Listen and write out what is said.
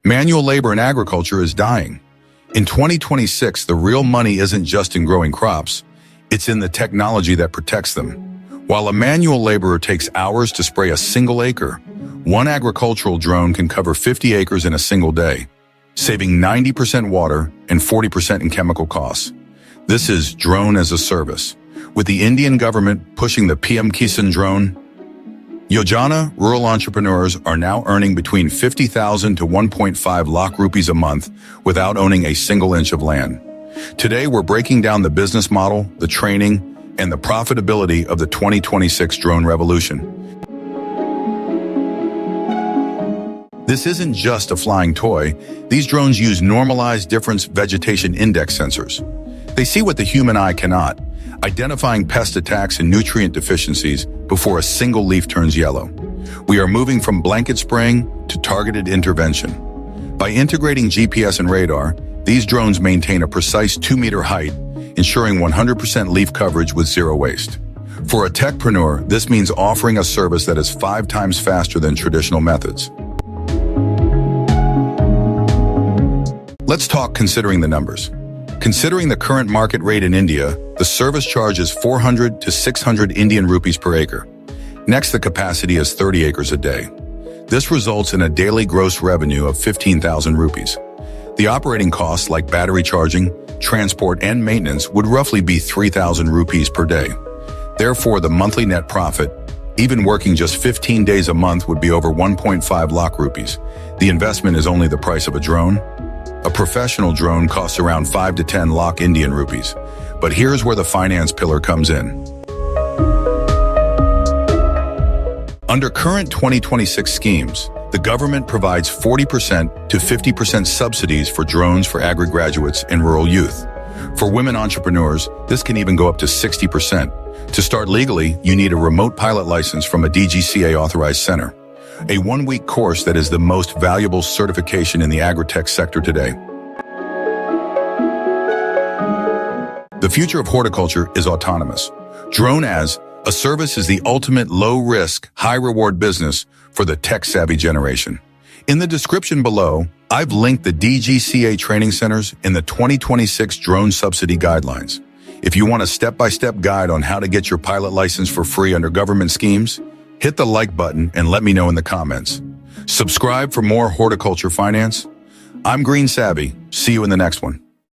Manual labor in agriculture is dying. In 2026, the real money isn't just in growing crops, it's in the technology that protects them. While a manual laborer takes hours to spray a single acre, one agricultural drone can cover 50 acres in a single day, saving 90% water and 40% in chemical costs. This is drone as a service. With the Indian government pushing the PM Kisan Drone Yojana, rural entrepreneurs are now earning between 50,000 to 1.5 lakh rupees a month without owning a single inch of land. Today, we're breaking down the business model, the training, and the profitability of the 2026 drone revolution. This isn't just a flying toy. These drones use normalized difference vegetation index sensors. They see what the human eye cannot, identifying pest attacks and nutrient deficiencies before a single leaf turns yellow. We are moving from blanket spraying to targeted intervention. By integrating GPS and radar, these drones maintain a precise 2-meter height, ensuring 100% leaf coverage with zero waste. For a techpreneur, this means offering a service that is 5 times faster than traditional methods. Let's talk considering the numbers. Considering the current market rate in India, the service charge is 400 to 600 Indian rupees per acre. Next, the capacity is 30 acres a day. This results in a daily gross revenue of 15,000 rupees. The operating costs like battery charging, transport, and maintenance would roughly be 3,000 rupees per day. Therefore, the monthly net profit, even working just 15 days a month, would be over 1.5 lakh rupees. The investment is only the price of a drone. A professional drone costs around 5 to 10 lakh Indian rupees. But here's where the finance pillar comes in. Under current 2026 schemes, the government provides 40% to 50% subsidies for drones for agri-graduates and rural youth. For women entrepreneurs, this can even go up to 60%. To start legally, you need a remote pilot license from a DGCA authorized center. A 1-week course that is the most valuable certification in the agri-tech sector today. The future of horticulture is autonomous. Drone as a service is the ultimate low-risk, high-reward business for the tech-savvy generation. In the description below, I've linked the DGCA training centers in the 2026 drone subsidy guidelines. If you want a step-by-step guide on how to get your pilot license for free under government schemes, hit the like button and let me know in the comments. Subscribe for more horticulture finance. I'm GreenSavvy. See you in the next one.